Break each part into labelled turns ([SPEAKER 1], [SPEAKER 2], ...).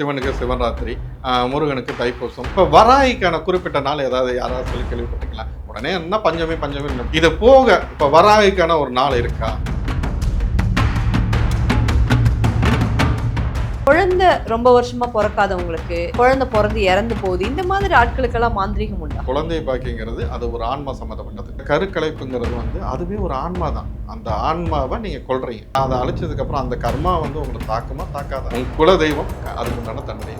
[SPEAKER 1] சிவனுக்கு சிவராத்திரி, முருகனுக்கு தைப்பூசம். இப்போ வராகிக்கான குறிப்பிட்ட நாள் ஏதாவது யாராவது சொல்லி கேள்விப்பட்டீங்களா? உடனே என்ன பஞ்சமி பஞ்சமி இது போக இப்போ வராகிக்கான ஒரு நாள் இருக்கா?
[SPEAKER 2] குழந்தை ரொம்ப வருஷமா பொறக்காதவங்களுக்கு, குழந்தை பொறந்து இறந்து போகுது, இந்த மாதிரி ஆட்களுக்கெல்லாம் மாந்திரீகம் உண்டா?
[SPEAKER 1] குழந்தை பாக்கியங்கிறது அது ஒரு ஆன்மா சம்மந்தப்பட்டது. கருக்கலைப்புங்கிறது அதுவே ஒரு ஆன்மா தான். அந்த ஆன்மாவை நீங்க கொல்றீங்க. அதை அழிச்சதுக்கு அப்புறம் அந்த கர்மா உங்களை தாக்குமா தாக்காத. உங்க குல தெய்வம் அதுக்கு உண்டான தண்டனை.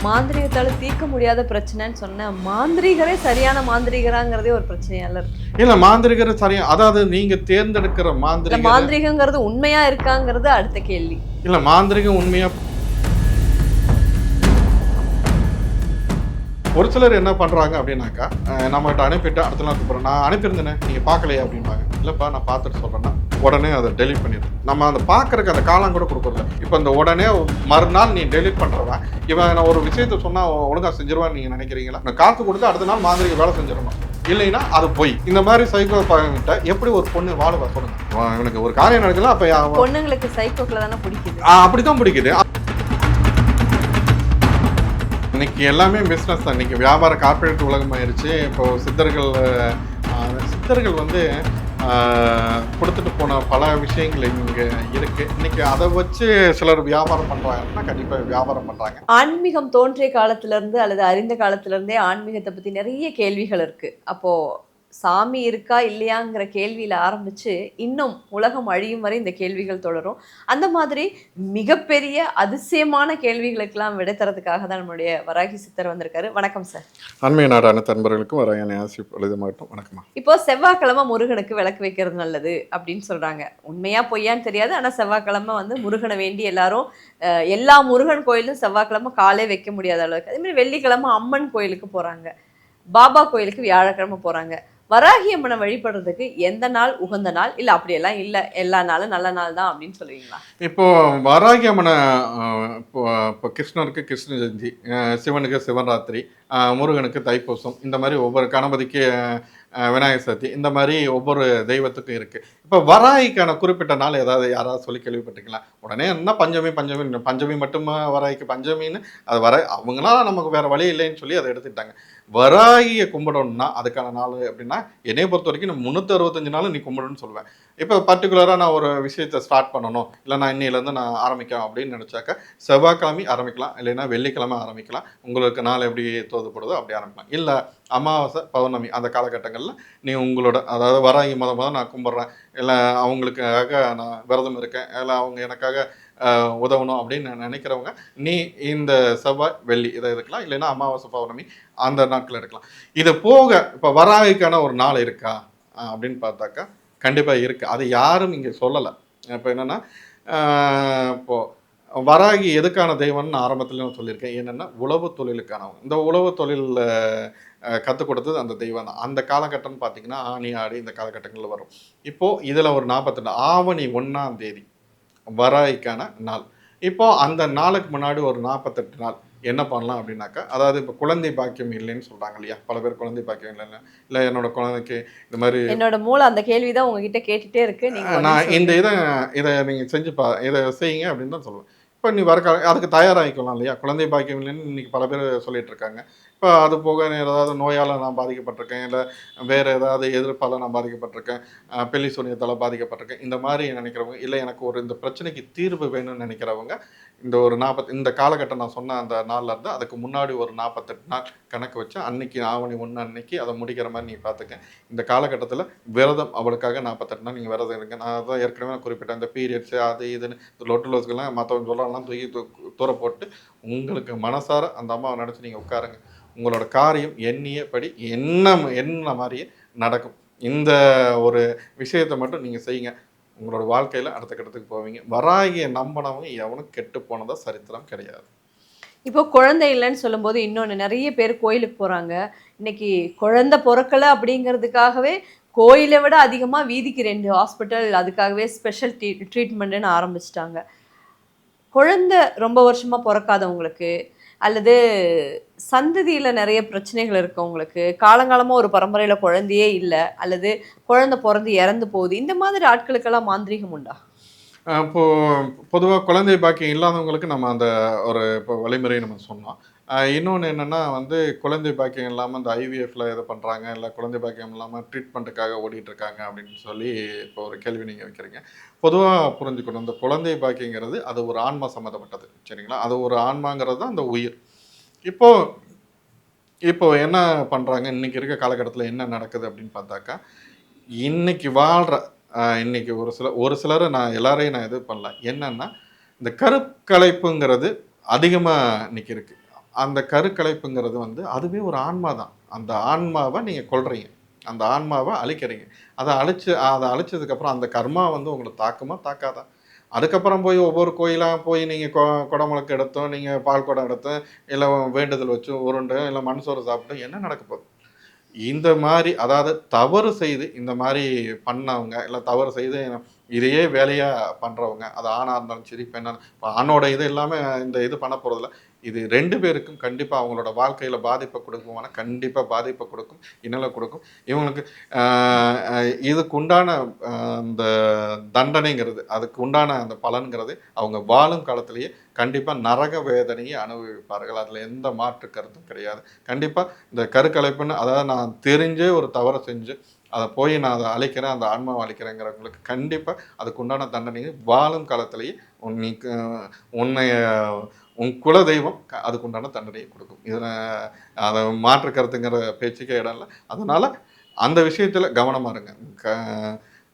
[SPEAKER 2] மாந்திரீகத்தால தீர்க்க முடியாத பிரச்சனைன்னு சொன்ன மாந்திரீகரே சரியான மாந்திரீகராங்கிறதே ஒரு பிரச்சனையால இருக்கு.
[SPEAKER 1] இல்ல மாந்திரிகர் சரியா, அதாவது நீங்க தேர்ந்தெடுக்கிற
[SPEAKER 2] மாந்திரிகங்கிறது உண்மையா இருக்காங்கிறது அடுத்த கேள்வி.
[SPEAKER 1] இல்ல மாந்திரிகம் உண்மையா ஒரு சிலர் என்ன பண்ணுறாங்க அப்படின்னாக்கா, நம்மகிட்ட அனுப்பிட்டு அடுத்த நாள் கூப்பிட்றேன், நான் அனுப்பியிருந்தேனே நீங்கள் பார்க்கலையே அப்படின்பாங்க. இல்லைப்பா நான் பார்த்துட்டு சொல்கிறேன்னா உடனே அதை டெலிட் பண்ணிடுறேன். நம்ம அந்த பார்க்குறக்கு அந்த காலம் கூட கொடுக்குறதில்ல. இப்போ இந்த உடனே மறுநாள் நீ டெலிட் பண்ணுறவன் இவன் நான் ஒரு விஷயத்த சொன்னால் ஒழுங்காக செஞ்சிருவான்னு நீங்கள் நினைக்கிறீங்களா? நான் காசு கொடுத்து அடுத்த நாள் மாதிரி வேலை செஞ்சிடணும், இல்லைன்னா அது போய் இந்த மாதிரி சைக்கோ கிட்ட எப்படி ஒரு பொண்ணு வாழுவா சொல்லுங்க. இவனுக்கு ஒரு காரியம் நடக்கலாம். அப்போ
[SPEAKER 2] பொண்ணுங்களுக்கு சைக்கோக்களை தானே பிடிக்குது.
[SPEAKER 1] அப்படித்தான் பிடிக்குது. இன்னைக்கு எல்லாமே பிஸ்னஸ் தான். இன்னைக்கு வியாபார கார்பரேட் உலகம் ஆயிடுச்சு. இப்போ சித்தர்கள் கொடுத்துட்டு போன பல விஷயங்கள் இங்கே இருக்கு. இன்னைக்கு அதை வச்சு சிலர் வியாபாரம் பண்றாங்கன்னா கண்டிப்பாக வியாபாரம் பண்றாங்க.
[SPEAKER 2] ஆன்மீகம் தோன்றிய காலத்துல இருந்து அல்லது அறிந்த காலத்துல இருந்தே ஆன்மீகத்தை பத்தி நிறைய கேள்விகள் இருக்கு. அப்போ சாமி இருக்கா இல்லையாங்கிற கேள்வியில ஆரம்பிச்சு இன்னும் உலகம் அழியும் வரை இந்த கேள்விகள் தொடரும். அந்த மாதிரி மிகப்பெரிய அதிசயமான கேள்விகளுக்கெல்லாம் விடை தரதுக்காக தான் நம்மளுடைய வராகி சித்தர் வந்திருக்காரு. வணக்கம் சார்.
[SPEAKER 1] அண்மைய நாடான தன்பர்களுக்கும் வராயனை ஆசிப் எழுதமாட்டோம். வணக்கமா.
[SPEAKER 2] இப்போ செவ்வாய்க்கிழமை முருகனுக்கு விளக்கு வைக்கிறது நல்லது அப்படின்னு சொல்றாங்க. உண்மையா பொய்யான்னு தெரியாது. ஆனா செவ்வாய்க்கிழமை முருகனை வேண்டி எல்லாரும் எல்லா முருகன் கோயிலும் செவ்வாய்க்கிழமை காலே வைக்க முடியாத அளவுக்கு. அதே மாதிரி வெள்ளிக்கிழமை அம்மன் கோயிலுக்கு போறாங்க, பாபா கோயிலுக்கு வியாழக்கிழமை போறாங்க. வராகி அம்மனை வழிபடுறதுக்கு எந்த நாள் உகந்த நாள், இல்லை அப்படியெல்லாம் இல்லை எல்லா நாளும் நல்ல நாள் தான் அப்படின்னு சொல்லுவீங்களா?
[SPEAKER 1] இப்போ வராகி அம்மனை இப்போ கிருஷ்ணருக்கு கிருஷ்ண ஜெயந்தி, சிவனுக்கு சிவராத்திரி, முருகனுக்கு தைப்பூசம், இந்த மாதிரி ஒவ்வொரு கணபதிக்கு விநாயகர் சதுர்த்தி, இந்த மாதிரி ஒவ்வொரு தெய்வத்துக்கும் இருக்குது. இப்போ வராகிக்கான குறிப்பிட்ட நாள் ஏதாவது யாராவது சொல்லி கேள்விப்பட்டிருக்கலாம்? உடனே என்ன பஞ்சமி பஞ்சமி பஞ்சமி மட்டுமா வராகிக்கு பஞ்சமின்னு அது அவங்களாம் நமக்கு வேறு வழி இல்லைன்னு சொல்லி அதை எடுத்துக்கிட்டாங்க. வராகியை கும்பிடணும்னா அதுக்கான நாள் அப்படின்னா என்னையை பொறுத்த வரைக்கும் நான் 365 நாளும் நீ கும்பிடணும்னு சொல்லுவேன். இப்போ பர்டிகுலராக நான் ஒரு விஷயத்தை ஸ்டார்ட் பண்ணணும், இல்லை நான் இன்னையிலேருந்து நான் ஆரம்பிக்கலாம் அப்படின்னு நினச்சாக்கா செவ்வாய்க்கிழமை ஆரம்பிக்கலாம், இல்லைன்னா வெள்ளிக்கிழமை ஆரம்பிக்கலாம். உங்களுக்கு நாள் எப்படி தோதுப்படுதோ அப்படி ஆரம்பிக்கலாம். இல்லை அமாவாசை பௌர்ணமி அந்த காலகட்டங்களில் நீ உங்களோட அதாவது வராகி மொதல் நான் கும்பிட்றேன், இல்லை அவங்களுக்காக நான் விரதம் இருக்கேன், இல்லை அவங்க எனக்காக உதவணும் அப்படின்னு நினைக்கிறவங்க நீ இந்த செவ்வாய் வெள்ளி இதை எடுக்கலாம், இல்லைன்னா அமாவாசை பௌர்ணமி அந்த நாட்கள் எடுக்கலாம். இது போக இப்போ வராகிக்கான ஒரு நாள் இருக்கா அப்படின்னு பார்த்தாக்கா கண்டிப்பாக இருக்குது. அது யாரும் இங்கே சொல்லலை. இப்போ என்னென்னா இப்போது வராகி எதுக்கான தெய்வம்னு ஆரம்பத்தில் நான் சொல்லியிருக்கேன். என்னென்னா உழவு தொழிலுக்கானவங்க. இந்த உழவு தொழிலில் கற்றுக் கொடுத்தது அந்த தெய்வம் தான். அந்த காலகட்டம்னு பார்த்தீங்கன்னா ஆனி ஆடி இந்த காலகட்டங்களில் வரும். இப்போது இதில் ஒரு 42 ஆவணி 1ஆம் தேதி வராகிக்கான நாள். இப்போது அந்த நாளுக்கு முன்னாடி ஒரு 48 நாள் என்ன பண்ணலாம் அப்படின்னாக்கா, அதாவது இப்போ குழந்தை பாக்கியம் இல்லைன்னு சொல்கிறாங்க இல்லையா, பல பேர் குழந்தை பாக்கியம் இல்லைன்னு, இல்லை என்னோட குழந்தைக்கு இந்த மாதிரி
[SPEAKER 2] என்னோட மூளை அந்த கேள்வி தான் உங்ககிட்ட கேட்டுகிட்டே இருக்கு.
[SPEAKER 1] நான் இதை நீங்கள் செஞ்சு இதை செய்யுங்க அப்படின்னு தான் சொல்லுவேன். இப்போ நீ அதுக்கு தயாராகிக்கலாம் இல்லையா. குழந்தை பாக்கியம் இல்லைன்னு இன்றைக்கி பல பேர் சொல்லிகிட்டு இருக்காங்க. இப்போ அது போக ஏதாவது நோயால் நான் பாதிக்கப்பட்டிருக்கேன், இல்லை வேறு ஏதாவது எதிர்ப்பால் நான் பாதிக்கப்பட்டிருக்கேன், பெல்லி சூனியத்தால் பாதிக்கப்பட்டிருக்கேன், இந்த மாதிரி நினைக்கிறவங்க, இல்லை எனக்கு ஒரு இந்த பிரச்சனைக்கு தீர்வு வேணும்னு நினைக்கிறவங்க இந்த ஒரு இந்த காலகட்டம் நான் சொன்ன அந்த நாளில் இருந்து அதுக்கு முன்னாடி ஒரு 48 நாள் கணக்கு வச்சு அன்னைக்கு ஆவணி 1 அன்னைக்கு அதை முடிக்கிற மாதிரி நீங்கள் பார்த்துக்க. இந்த காலகட்டத்தில் விரதம் அவளுக்காக 48 நாள் நீங்கள் விரதம் இருங்க. நான் அதான் ஏற்கனவே நான் குறிப்பிட்டேன். இந்த பீரியட்ஸு அது இதுன்னு இந்த லொட்டு லோஸ்க்கெல்லாம் மற்றவங்க சொல்லலாம் தூக்கி தூர போட்டு உங்களுக்கு மனசார அந்த அம்மாவை நினச்சி நீங்கள் உட்காருங்க. உங்களோட காரியம் எண்ணியபடி என்ன மாதிரியே நடக்கும். இந்த ஒரு விஷயத்தை மட்டும் நீங்கள் செய்யுங்க. உங்களோட வாழ்க்கையில் அடுத்த கட்டத்துக்கு போவீங்க. வராகியை நம்பினவங்க எவனும் கெட்டு போனதா சரித்திரம் கிடையாது.
[SPEAKER 2] இப்போ குழந்தை இல்லைன்னு சொல்லும்போது இன்னொன்று, நிறைய பேர் கோயிலுக்கு போகிறாங்க. இன்னைக்கு குழந்தை பிறக்கலை அப்படிங்கிறதுக்காகவே கோயிலை விட அதிகமாக வீதிக்கு 2 ஹாஸ்பிட்டல் அதுக்காகவே ஸ்பெஷல் ட்ரீட்மெண்ட்டுன்னு ஆரம்பிச்சிட்டாங்க. குழந்தை ரொம்ப வருஷமாக பிறக்காதவங்களுக்கு, அல்லது சந்ததியில் நிறைய பிரச்சனைகள் இருக்கவங்களுக்கு, காலங்காலமாக ஒரு பரம்பரையில் குழந்தையே இல்லை, அல்லது குழந்தை பிறந்து இறந்து போகுது, இந்த மாதிரி ஆட்களுக்கெல்லாம் மாந்திரீகம் உண்டா?
[SPEAKER 1] இப்போ பொதுவா குழந்தை பாக்கியம் இல்லாதவங்களுக்கு நம்ம அந்த ஒரு இப்போ வழிமுறையை நம்ம சொன்னோம். இன்னொன்னு என்னன்னா வந்து குழந்தை பாக்கியம் இல்லாம இந்த ஐவிஎஃப்ல இது பண்றாங்க, இல்ல குழந்தை பாக்கியம் இல்லாம ட்ரீட்மெண்ட்டுக்காக ஓடிட்டு இருக்காங்க அப்படின்னு சொல்லி இப்போ ஒரு கேள்வி நீங்க வைக்கிறீங்க. பொதுவா புரிஞ்சுக்கணும். இந்த குழந்தை பாக்கியங்கிறது அது ஒரு ஆன்மா சம்மந்தப்பட்டது. சரிங்களா? அது ஒரு ஆன்மாங்கிறது தான் அந்த உயிர். இப்போ இப்போ என்ன பண்றாங்க, இன்னைக்கு இருக்க காலகட்டத்தில என்ன நடக்குது அப்படின்னு பார்த்தாக்கா, இன்னைக்கு வாழ்ற இன்னைக்கு ஒரு சிலர நான் எல்லாரையும் நான் இது பண்ணல. என்னன்னா, இந்த கருக்கலைப்புங்கிறது அதிகமா இன்னைக்கு இருக்கு. அந்த கருக்கலைப்புங்கிறது வந்து அதுவே ஒரு ஆன்மா தான். அந்த ஆன்மாவ நீங்க கொல்றீங்க. அந்த ஆன்மாவ அழிக்கிறீங்க. அத அழிச்சதுக்கப்புறம் அந்த கர்மா வந்து உங்கள தாக்குமா? தாக்காதா? அதுக்கப்புறம் போய் ஒவ்வொரு கோயிலா போய் நீங்க குடமுழுக்கு எடுத்தும், நீங்க பால் குடம் எடுத்தும், இல்ல வேண்டுதல் வச்சு உருண்டு, இல்ல மண் சோறு சாப்பிட்டு என்ன நடக்க போகுது? இந்த மாரி அதாவது தவறு செய்து இந்த மாரி பண்ணவங்க, இல்ல தவறு செய்து இதையே வேலையா பண்றவங்க, அது ஆணா இருந்தாலும் சரி, பெண்ணா இப்ப ஆணோட இது இல்லாம இந்த இது பண்ண போறதில்ல. இது 2 பேருக்கும் கண்டிப்பா அவங்களோட வாழ்க்கையில பாதிப்ப குடுக்குமானா, கண்டிப்பா பாதிப்ப குடுக்கும், இன்னல குடுக்கும். இவங்களுக்கு ஆ அ இதுக்கு உண்டான அந்த தண்டனைங்கிறது, அதுக்கு உண்டான அந்த பலன்கிறது, அவங்க வாழும் காலத்திலேயே கண்டிப்பா நரக வேதனையை அனுபவிப்பார்கள். அதுல எந்த மாற்று கருத்தும் கிடையாது. கண்டிப்பா இந்த கருக்கலைப்புன்னு அதாவது நான் தெரிஞ்சே ஒரு தவற செஞ்சு, அத போய் நான் அத அழிக்கிறேன், அந்த ஆன்மாவ அழிக்கிறேங்கிறவங்களுக்கு கண்டிப்பா அதுக்கு உண்டான தண்டனையை வாழும் காலத்திலேயே நீ உன்னைய உன் குலதெய்வம் அதுக்கு உண்டான தண்டனையை குடுக்கும். இதுல அத மாற்று கருத்துங்கிற பேச்சுக்கே இடம் இல்ல. அதனால அந்த விஷயத்துல கவனமா இருங்க. க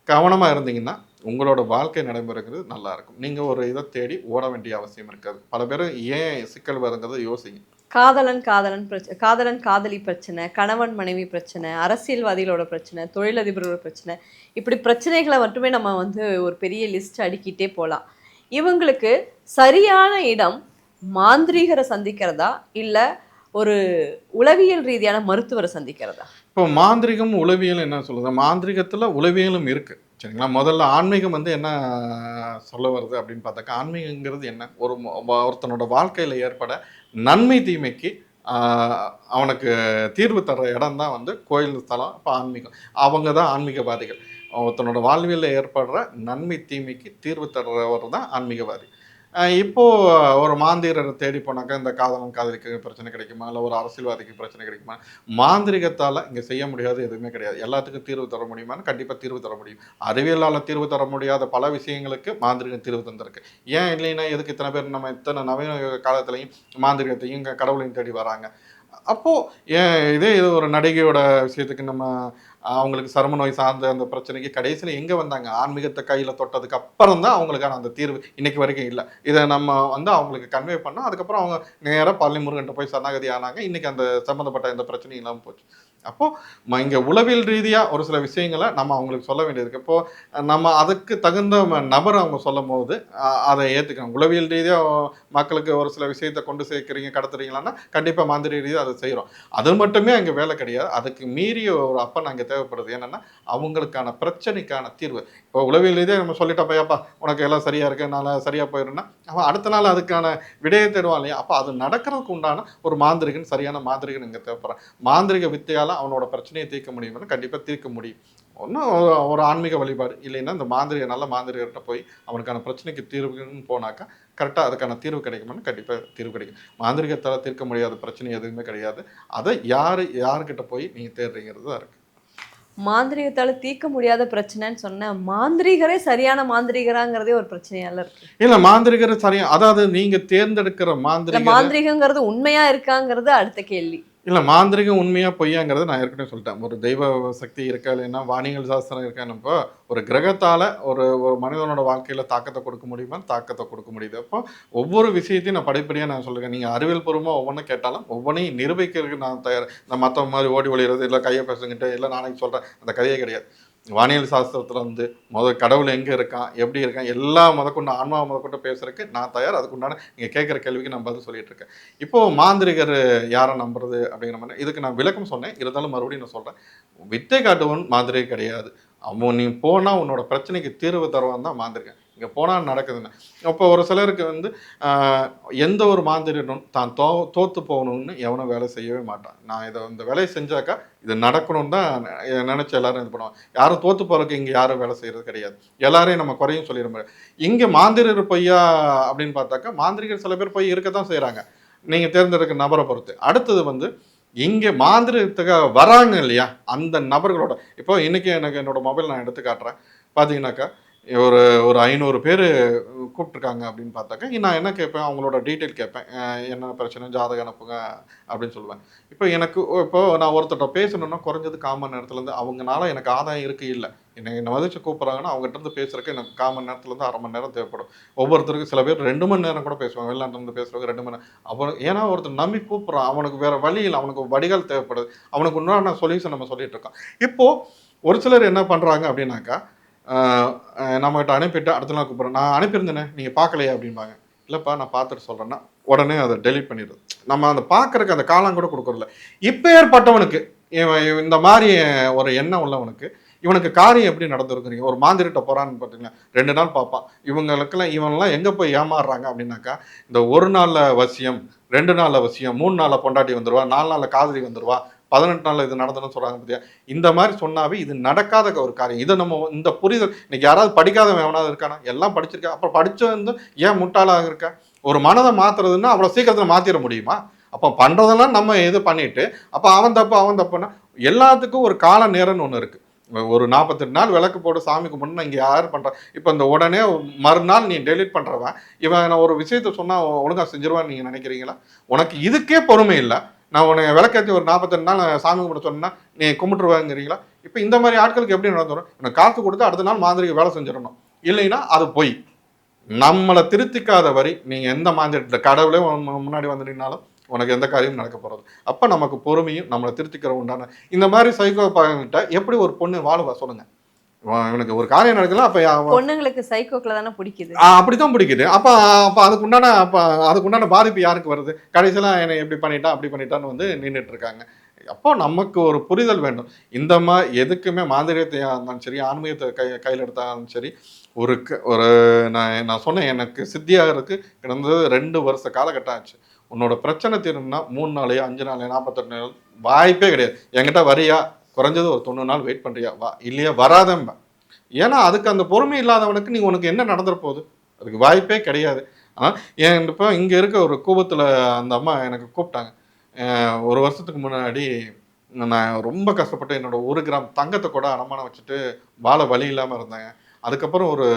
[SPEAKER 1] கவனமா இருந்தீங்கன்னா, உங்களோட வாழ்க்கை நடைமுறைங்கிறது நல்லா இருக்கும். நீங்க ஒரு இத தேடி ஓட வேண்டிய அவசியம் இருக்காது. பல பேரு ஏன் சிக்கல் வருங்கிறத யோசிங்க.
[SPEAKER 2] காதலன் காதலி பிரச்சனை, கணவன் மனைவி பிரச்சனை, அரசியல்வாதிகளோட பிரச்சனை, தொழிலதிபரோட பிரச்சனை, இப்படி பிரச்சனைகள மட்டுமே நம்ம வந்து ஒரு பெரிய லிஸ்ட் அடுக்கிட்டே போலாம். இவங்களுக்கு சரியான இடம் மாந்திரீகர சந்திக்கிறதா? இல்ல ஒரு உளவியல் ரீதியான மருத்துவர சந்திக்கிறதா?
[SPEAKER 1] இப்போ மாந்திரீகம், உளவியல் என்ன சொல்லுது? மாந்திரீகத்துல உளவியலும் இருக்கு. சரிங்களா? முதல்ல ஆன்மீகம் வந்து என்ன சொல்ல வருது அப்படின்னு பார்த்தாக்கா, ஆன்மீகங்கிறது என்ன? ஒருத்தனோட வாழ்க்கையில ஏற்பட நன்மை, தீமைக்கு ஆ அவனுக்கு தீர்வு தர்ற இடம் தான் வந்து கோயில் ஸ்தலம். அப்ப ஆன்மீகம். அவங்க தான் ஆன்மீகவாதிகள். ஒருத்தனோட வாழ்வியல்ல ஏற்படுற நன்மை, தீமைக்கு தீர்வு தர்றவர் தான் ஆன்மீகவாதி. இப்போ ஒரு மாந்திரர தேடி போனாக்கா, இந்த காதலன் காதலிக்கு பிரச்சனை கிடைக்குமா? இல்ல ஒரு அரசியல்வாதிக்கு பிரச்சனை கிடைக்குமா? மாந்திரீகத்தால இங்க செய்ய முடியாதது எதுவுமே கிடையாது. எல்லாத்துக்கும் தீர்வு தர முடியுமான்னு கண்டிப்பா தீர்வு தர முடியும். அறிவியலால தீர்வு தர முடியாத பல விஷயங்களுக்கு மாந்திரீகம் தீர்வு தந்திருக்கு. ஏன் இல்லைன்னா, எதுக்கு இத்தன பேர் நம்ம இத்தன நவீன காலத்திலயும் மாந்திரீகத்தையும், கடவுளையும் தேடி வராங்க? அப்போ ஏன் இது ஒரு நடிகையோட விஷயத்துக்கு நம்ம அவங்களுக்கு சரும நோய் சார்ந்த அந்த பிரச்சனைக்கு கடைசியில எங்க வந்தாங்க? ஆன்மீகத்த கையில தொட்டதுக்கு அப்புறம் தான் அவங்களுக்கான அந்த தீர்வு இன்னைக்கு வரைக்கும் இல்ல. இத நம்ம வந்து அவங்களுக்கு கன்வே பண்ணோம். அதுக்கப்புறம் அவங்க நேரா பழனி முருகன்ட்ட போய் சரணாகதி ஆனாங்க. இன்னைக்கு அந்த சம்மந்தப்பட்ட எந்த பிரச்சனையும் இல்லாம போச்சு. அப்போ இங்க உளவியல் ரீதியா ஒரு சில விஷயங்கள நம்ம அவங்களுக்கு சொல்ல வேண்டியது இருக்கு. இப்போ நம்ம அதுக்கு தகுந்த நபர் அவங்க சொல்லும்போது, அத ஏத்துக்கணும். உளவியல் ரீதியா மக்களுக்கு ஒரு சில விஷயத்த கொண்டு சேர்க்கிறீங்க, கடத்துறீங்களான்னா, கண்டிப்பா மாந்திரீக ரீதியா அத செய்றோம். அது மட்டுமே அங்க வேலை கிடையாது. அதுக்கு மீறிய ஒரு அப்பன் அங்க தேவைப்படுது. என்னன்னா, அவங்களுக்கான பிரச்சனைக்கான தீர்வு. இப்போ உளவியல் ரீதியா நம்ம சொல்லிட்டோம், "ஏப்பா உனக்கு எல்லாம் சரியா இருக்கு, நான் சரியா போயிரும்னா" அவன் அடுத்த நாள் அதுக்கான விடையை தேடுவான் இல்லையா? அப்ப அது நடக்கிறதுக்கு உண்டான ஒரு மாந்திரிகன், சரியான மாந்திரிகன் இங்க தேவைப்படுறான். மாந்திரிக வித்தையால அவனோட பிரச்சனையை தீர்க்க முடியுமான்னா, கண்டிப்பா தீர்க்க முடியும். ஒண்ணும் ஒரு ஆன்மீக வழிபாடு. இல்லைன்னா, இந்த நல்ல மாந்திரிகர்ட்ட போய் அவனுக்கான பிரச்சனைக்கு தீர்வுன்னு போனாக்கா, கரெக்ட்டா அதுக்கான தீர்வு கிடைக்குமான்னா, கண்டிப்பா தீர்வு கிடைக்கும். மாந்திரிகத்தால தீர்க்க முடியாத பிரச்சனை எதுவுமே கிடையாது. அத யார்கிட்ட போய் நீங்க தேடுறீங்கிறது தான் இருக்கு.
[SPEAKER 2] மாந்திரீகத்தால தீர்க்க முடியாத பிரச்சனைன்னு சொன்ன, மாந்திரீகரே சரியான மாந்திரீகராங்கிறதே ஒரு பிரச்சனையால இருக்கு.
[SPEAKER 1] இல்ல மாந்திரிகர் சரியா அதாவது நீங்க தேர்ந்தெடுக்கிற
[SPEAKER 2] இல்ல
[SPEAKER 1] மாந்திரிகர்
[SPEAKER 2] மாந்திரீகங்கிறது உண்மையா இருக்காங்கிறது அடுத்த கேள்வி.
[SPEAKER 1] இல்ல மாந்திரீகம் உண்மையா பொய்யாங்கிறத நான் ஏற்கனவே சொல்லிட்டேன். ஒரு தெய்வ சக்தி இருக்கா இல்லைன்னா, வானியல் சாஸ்திரம் இருக்கான்னப்போ, ஒரு கிரகத்தால ஒரு ஒரு மனிதனோட வாழ்க்கையில தாக்கத்த கொடுக்க முடியுமா? தாக்கத்த கொடுக்க முடியுது. அப்போ ஒவ்வொரு விஷயத்தையும் நான் படிப்படியா நான் சொல்றேன். நீங்க அறிவியல் பூர்வமா ஒவ்வொன்னும் கேட்டாலும், ஒவ்வொன்னையும் நிரூபிக்கிறதுக்கு நான் தயார். நான் மத்தவங்க மாரி ஓடி ஒளியறது, இல்ல கைய பேசுங்கிட்டு, இல்ல நானே சொல்றேன். அந்த கதையே கிடையாது. வானியல் சாஸ்திரத்துல வந்து கடவுள் எங்க இருக்கான்? எப்படி இருக்கான்? எல்லா முதற்கொண்டு ஆன்மாவ முதற்கொண்டு பேசுறதுக்கு நான் தயார். அதுக்கு உண்டான நீங்க கேட்கிற கேள்விக்கு நான் பதில் சொல்லிட்டு இருக்கேன். இப்போ மாந்திரிகர் யார நம்புறது அப்படிங்கிற மாரி இதுக்கு நான் விளக்கம் சொன்னேன். இருந்தாலும் மறுபடியும் நான் சொல்றேன். வித்தை காட்டுபவன் மாந்திரீகன் கிடையாது. அவன் நீ போனா உன்னோட பிரச்சனைக்கு தீர்வு தருவான் தான் மாந்திரிகன். இங்கே போனால் நடக்குதுன்னு. அப்போ ஒரு சிலருக்கு வந்து எந்த ஒரு மாந்திரிகனும் தான் தோற்று போகணும்னு எவனும் வேலை செய்யவே மாட்டான். நான் இதை இந்த வேலையை செஞ்சாக்கா இது நடக்கணும்னு தான் நினச்சி எல்லாரும் இது பண்ணுவாங்க. யாரும் தோற்று போகிறதுக்கு இங்கே யாரும் வேலை செய்கிறது கிடையாது. எல்லாரையும் நம்ம குறையும் சொல்லிட முடியாது. இங்கே மாந்திரிகர் பொய்யா அப்படின்னு பார்த்தாக்கா மாந்திரிகர் சில பேர் பொய் இருக்க தான் செய்கிறாங்க, நீங்கள் தேர்ந்தெடுக்கிற நபரை பொறுத்து. அடுத்தது வந்து இங்கே மாந்திரிகத்துக்காக வராங்க இல்லையா அந்த நபர்களோட, இப்போ இன்னைக்கு எனக்கு என்னோட மொபைல் நான் எடுத்து காட்டுறேன். பார்த்தீங்கன்னாக்கா ஒரு ஒரு 500 பேர் கூப்பிட்ருக்காங்க அப்படின்னு பார்த்தாக்கா நான் என்ன கேட்பேன், அவங்களோட டீட்டெயில் கேட்பேன். என்ன பிரச்சனை, ஜாதகம் அனுப்புங்க அப்படின்னு சொல்லுவேன். இப்போ நான் ஒருத்தர்கிட்ட பேசணுன்னா குறைஞ்சது 1/4 மணி நேரத்துலேருந்து, அவங்கனால எனக்கு ஆதாயம் இருக்கு இல்லை, என்னை மதிச்சு கூப்பிட்றாங்கன்னா அவங்ககிட்ட இருந்து பேசுறதுக்கு எனக்கு 1/4 மணி நேரத்துலேருந்து 1/2 மணி நேரம் தேவைப்படும். ஒவ்வொருத்தருக்கு சில பேர் 2 மணி நேரம் கூட பேசுவாங்க, வெளிநாட்டிலேருந்து பேசுறவங்க 2 மணி நேரம். அப்புறம் ஏன்னா ஒருத்தர் நம்பி கூப்பிட்றான், அவனுக்கு வேற வழி இல்லை, அவனுக்கு வடிகால் தேவைப்படுது, அவனுக்கு உண்டான சொல்யூஷன் நம்ம சொல்லிட்டு இருக்கோம். இப்போ ஒரு சிலர் என்ன பண்றாங்க அப்படின்னாக்கா, நம்மகிட்ட அனுப்பிட்டு அடுத்த நாள் கூப்பிட்றேன், நான் அனுப்பியிருந்தேனே நீங்கள் பார்க்கலையா அப்படிம்பாங்க. இல்லைப்பா நான் பார்த்துட்டு சொல்கிறேன்னா உடனே அதை டெலீட் பண்ணிடுது. நம்ம அதை பார்க்கறதுக்கு அந்த காலம் கூட கொடுக்குறதில்ல. இப்போ ஏற்பட்டவனுக்கு இந்த மாதிரி ஒரு எண்ணம் உள்ளவனுக்கு இவனுக்கு காரியம் எப்படி நடந்துருக்குறீங்க. ஒரு மாந்திரிட்ட போகிறான்னு பார்த்தீங்கன்னா 2 நாள் பார்ப்பான். இவன்லாம் எங்கே போய் ஏமாறுறாங்க அப்படின்னாக்கா, இந்த 1 நாளில் வசியம், 2 நாளில் வசியம், 3 நாளில் பொண்டாட்டி வந்துடுவா, 4 நாளில் காதலி வந்துடுவா, 18 நாளில் இது நடந்ததுன்னு சொல்கிறாங்க பார்த்தியா. இந்த மாதிரி சொன்னாவே இது நடக்காத ஒரு காரியம். இதை நம்ம இந்த புரிதல் இன்னைக்கு யாராவது படிக்காதவன் எவனாவது இருக்கானா? எல்லாம் படிச்சிருக்கா. அப்புறம் படித்தவன் ஏன் முட்டாளாக இருக்கா? ஒரு மனதை மாற்றுறதுன்னா அவ்வளோ சீக்கிரத்தில் மாற்றிட முடியுமா? அப்போ பண்ணுறதெல்லாம் நம்ம இது பண்ணிட்டு அப்போ அவன் தப்புன்னா எல்லாத்துக்கும் ஒரு கால நேரம்னு ஒன்று இருக்குது. ஒரு 48 நாள் விளக்கு போட்டு சாமி கும்பிட்டு இங்கே யார் பண்ணுறா? இப்போ இந்த உடனே மறுநாள் நீ டெலிட் பண்ணுறவன் இவன் ஒரு விஷயத்த சொன்னால் ஒழுங்காக செஞ்சிருவான்னு நீங்கள் நினைக்கிறீங்களா? உனக்கு இதுக்கே பொறுமை இல்லை. நான் உனக்கு விளக்கேற்றி ஒரு 48 நாள் சாமி கும்பிட சொன்னா நீ கும்பிட்டுருவாங்கிறீங்களா? இப்போ இந்த மாதிரி ஆட்களுக்கு எப்படி நடந்துடும்? எனக்கு காசு கொடுத்து அடுத்த நாள் மாந்திரிக வேலை செஞ்சிடணும், இல்லைன்னா அது போய் நம்மளை திருத்திக்காத வரை நீங்கள் எந்த மாந்திரிட்ட கடவுளே முன்னாடி வந்துட்டீங்கனாலும் உனக்கு எந்த காரியமும் நடக்க போகிறது. அப்போ நமக்கு பொறுமையும் நம்மளை திருத்திக்கிற உண்டான இந்த மாதிரி சைக்கோ பாகிட்ட எப்படி ஒரு பொண்ணு வாழுவா சொல்லுங்க? இவனுக்கு ஒரு காரியம் நடக்கலாம். அப்போ
[SPEAKER 2] பொண்ணுங்களுக்கு சைக்கோக்களை தானே பிடிக்குது.
[SPEAKER 1] அப்படித்தான் பிடிக்குது. அப்போ அதுக்குண்டான பாதிப்பு யாருக்கு வருது? கடைசியில் என்னை எப்படி பண்ணிட்டான் அப்படி பண்ணிட்டான்னு வந்து நின்றுட்டு இருக்காங்க. அப்போ நமக்கு ஒரு புரிதல் வேண்டும். இந்த மாதிரி எதுக்குமே மாந்திரியத்தையாக இருந்தாலும் சரி, ஆன்மீகத்தை கையில் எடுத்தாலும் சரி, ஒரு நான் சொன்னேன், எனக்கு சித்தியாகிறதுக்கு கிடந்தது 2 வருஷ காலகட்டம் ஆச்சு. உன்னோட பிரச்சனை தீரணும்னா 3 நாளையோ 5 நாளையோ 48 நாள் வாய்ப்பே கிடையாது. என்கிட்ட வரியா, குறைஞ்சது ஒரு 90 நாள் வெயிட் பண்ணுறியா, வா, இல்லையா வராதம்பா. ஏன்னா அதுக்கு அந்த பொறுமை இல்லாதவனுக்கு உனக்கு என்ன நடந்துட போகுது? அதுக்கு வாய்ப்பே கிடையாது. ஆனால் இப்போ இங்கே இருக்க ஒரு கூபத்தில் அந்த அம்மா எனக்கு கூப்பிட்டாங்க. 1 வருஷத்துக்கு முன்னாடி நான் ரொம்ப கஷ்டப்பட்டு என்னோட 1 கிராம் தங்கத்தை கூட அடமானம் வச்சுட்டு வாழ வழி இல்லாமல் இருந்தேன். அதுக்கப்புறம் ஒரு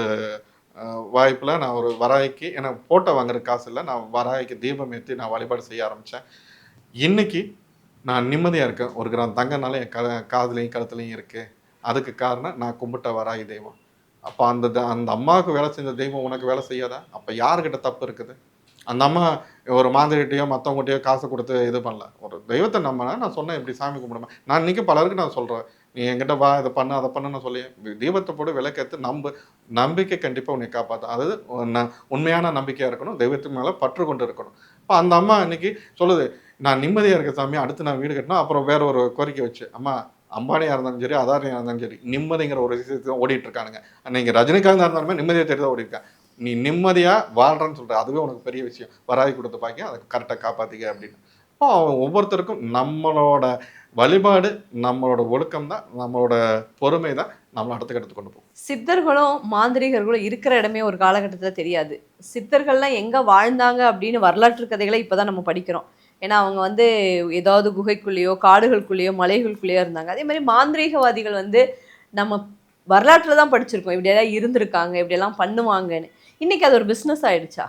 [SPEAKER 1] வாய்ப்பில் நான் ஒரு வராய்க்கு எனக்கு போட்டோ வாங்குற காசு இல்லை, நான் வராய்க்கு தீபம் ஏற்றி நான் வழிபாடு செய்ய ஆரம்பித்தேன். இன்னைக்கு நான் நிம்மதியாக இருக்கேன். 1 கிராம் தங்கனால என் காதுலையும் கழுத்துலையும் இருக்குது. அதுக்கு காரணம் நான் கும்பிட்ட வராகி தெய்வம். அப்போ அந்த அம்மாவுக்கு வேலை செஞ்ச தெய்வம் உனக்கு வேலை செய்யாதா? அப்போ யாருக்கிட்ட தப்பு இருக்குது? அந்த அம்மா ஒரு மாந்திரிட்டையோ மற்றவங்ககிட்டயோ காசு கொடுத்து இது பண்ணல. ஒரு தெய்வத்தை நம்பினா நான் சொன்னேன் இப்படி சாமி கும்பிடுமா. நான் இன்றைக்கி பலருக்கு நான் சொல்கிறேன், நீ என்கிட்ட வா, இதை பண்ணு அதை பண்ணுன்னு சொல்லி தீபத்தை போட்டு விளக்கேற்று நம்பிக்கை கண்டிப்பாக உன்னை காப்பாற்றும். அதாவது உண்மையான நம்பிக்கையாக இருக்கணும், தெய்வத்துக்கு மேலே பற்று கொண்டு இருக்கணும். இப்போ அந்த அம்மா இன்னைக்கு சொல்லுது, நான் நிம்மதியாக இருக்க சாமி, அடுத்து நான் வீடு கட்டினா. அப்புறம் வேற ஒரு கோரிக்கை வச்சு, அம்மா அம்பானியாக இருந்தாலும் சரி, அதானியாக இருந்தாலும் சரி, நிம்மதிங்கிற ஒரு விஷயத்தை ஓடிட்டு இருக்கானுங்க. நீங்கள் ரஜினிகாந்தாக இருந்தாலுமே நிம்மதியாக தேடி தான் ஓடிருக்கேன். நீ நிம்மதியாக வாழ்றன்னு சொல்கிற, அதுவே உனக்கு பெரிய விஷயம். வராகி கொடுத்து பாக்கி அதை கரெக்டாக காப்பாற்றிக்க அப்படின்னு. அப்போ ஒவ்வொருத்தருக்கும் நம்மளோட வழிபாடு, நம்மளோட ஒழுக்கம் தான், நம்மளோட பொறுமை தான் நம்மளை அடுத்த கொண்டு போகும்.
[SPEAKER 2] சித்தர்களும் மாந்திரிகர்களும் இருக்கிற இடமே ஒரு காலகட்டத்தில் தெரியாது. சித்தர்கள்லாம் எங்கே வாழ்ந்தாங்க அப்படின்னு வரலாற்று கதைகளை இப்போ தான் நம்ம படிக்கிறோம். ஏன்னா அவங்க வந்து ஏதாவது குகைக்குள்ளேயோ காடுகளுக்குள்ளேயோ மலைகளுக்குள்ளேயோ இருந்தாங்க. அதே மாதிரி மாந்திரீகவாதிகள் வந்து நம்ம வரலாற்றில் தான் படிச்சிருக்கோம், இப்படியெல்லாம் இருந்திருக்காங்க, இப்படியெல்லாம் பண்ணுவாங்கன்னு. இன்னைக்கு அது ஒரு பிஸ்னஸ் ஆயிடுச்சா?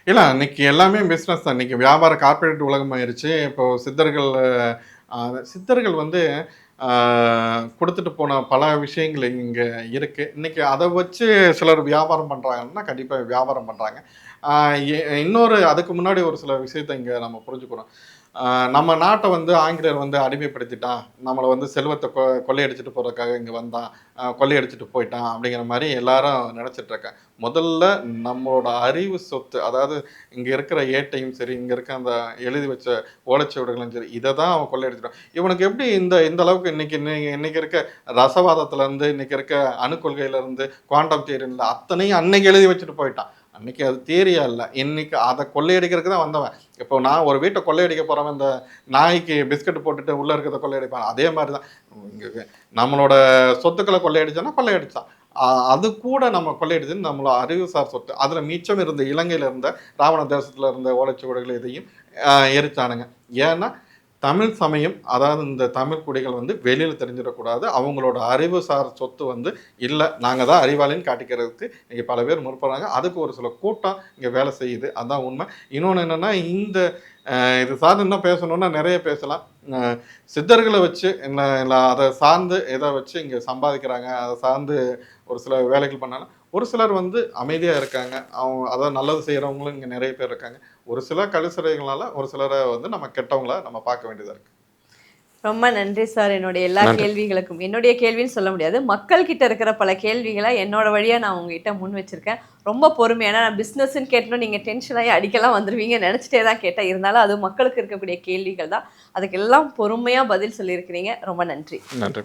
[SPEAKER 1] இல்லை, இன்னைக்கு எல்லாமே பிஸ்னஸ் தான். இன்னைக்கு வியாபார கார்பரேட் உலகம் ஆயிடுச்சு. இப்போ சித்தர்கள் வந்து கொடுத்துட்டு போன பல விஷயங்கள் இங்கே இருக்குது. இன்றைக்கி அதை வச்சு சிலர் வியாபாரம் பண்ணுறாங்கன்னா கண்டிப்பாக வியாபாரம் பண்ணுறாங்க. இன்னொரு அதுக்கு முன்னாடி ஒரு சில விஷயத்தை இங்கே நம்ம புரிஞ்சுக்கிறோம். நம்ம நாட்டை வந்து ஆங்கிலேயர் வந்து அடிமைப்படுத்திட்டான், நம்மளை வந்து செல்வத்தை கொள்ளையடிச்சிட்டு போகிறதுக்காக இங்கே வந்தான், கொள்ளையடிச்சிட்டு போயிட்டான் அப்படிங்கிற மாதிரி எல்லாரும் நினச்சிட்டு இருக்காங்க. முதல்ல நம்மளோட அறிவு சொத்து, அதாவது இங்கே இருக்கிற ஏட்டையும் சரி, இங்கே இருக்க அந்த எழுதி வச்ச ஓலைச்சுவடுகளும் சரி, இதை தான் அவன் கொள்ளையடிச்சிட்டான். இவனுக்கு எப்படி இந்த அளவுக்கு இன்னைக்கு இருக்க ரசவாதத்துலேருந்து, இன்னைக்கு இருக்க அணுக்கொள்கையிலேருந்து, குவாண்டம் தியரியில் அத்தனையும் அன்னைக்கு எழுதி வச்சுட்டு போயிட்டான். அன்னைக்கு அது தியரியா இல்லை, இன்னைக்கு அதை கொள்ளையடிக்கிறதுக்கு தான் வந்தவன். இப்போ நான் ஒரு வீட்டை கொள்ளையடிக்க போகிறவன் இந்த நாய்க்கு பிஸ்கட் போட்டுட்டு உள்ளே இருக்கிறத கொள்ளையடிப்பான். அதே மாதிரி தான் இங்கே நம்மளோட சொத்துக்களை கொள்ளையடிச்சானா கொள்ளையடிச்சான். அது கூட நம்ம கொள்ளையடிச்சுன்னு நம்மளோட அறிவுசார் சொத்து. அதில் மிச்சம் இருந்த இலங்கையில் இருந்த ராவண தேசத்தில் இருந்த ஓலைச்சுவடுகள் இதையும் எரிச்சானுங்க. ஏன்னா தமிழ் சமயம், அதாவது இந்த தமிழ் குடிகள் வந்து வெளியில் தெரிஞ்சிடக்கூடாது, அவங்களோட அறிவுசார் சொத்து வந்து இல்லை, நாங்கள் தான் அறிவாளின்னு காட்டிக்கிறதுக்கு இங்கே பல பேர் முற்படுறாங்க. அதுக்கு ஒரு சில கூட்டம் இங்கே வேலை செய்யுது, அதுதான் உண்மை. இன்னொன்று என்னென்னா, இது சார்ந்து என்ன பேசணுன்னா நிறைய பேசலாம். சித்தர்களை வச்சு இல்லை அதை சார்ந்து எதை வச்சு இங்கே சம்பாதிக்கிறாங்க, அதை சார்ந்து ஒரு சில வேலைகள் பண்ணாலும் ஒரு சிலர் வந்து அமைதியாக இருக்காங்க. அவங்க அதாவது நல்லது செய்கிறவங்களும் இங்கே நிறைய பேர் இருக்காங்க. ஒரு சில கழுசரைகளால் ஒரு சிலரை வந்து நம்ம கெட்டவங்கள நம்ம பார்க்க வேண்டியதாக இருக்குது.
[SPEAKER 2] ரொம்ப நன்றி சார். என்னுடைய எல்லா கேள்விகளுக்கும், என்னுடைய கேள்வின்னு சொல்ல முடியாது, மக்கள் கிட்ட இருக்கிற பல கேள்விகளை என்னோட வழியா நான் உங்ககிட்ட முன் வச்சிருக்கேன். ரொம்ப பொறுமையான, நான் பிஸ்னஸ்ன்னு கேட்டணும் நீங்கள் டென்ஷனாகி அடிக்கலாம் வந்துடுவீங்க நினச்சிட்டே தான் கேட்டேன். இருந்தாலும் அது மக்களுக்கு இருக்கக்கூடிய கேள்விகள் தான், அதுக்கெல்லாம் பொறுமையாக பதில் சொல்லியிருக்கிறீங்க. ரொம்ப நன்றி.
[SPEAKER 1] நன்றி.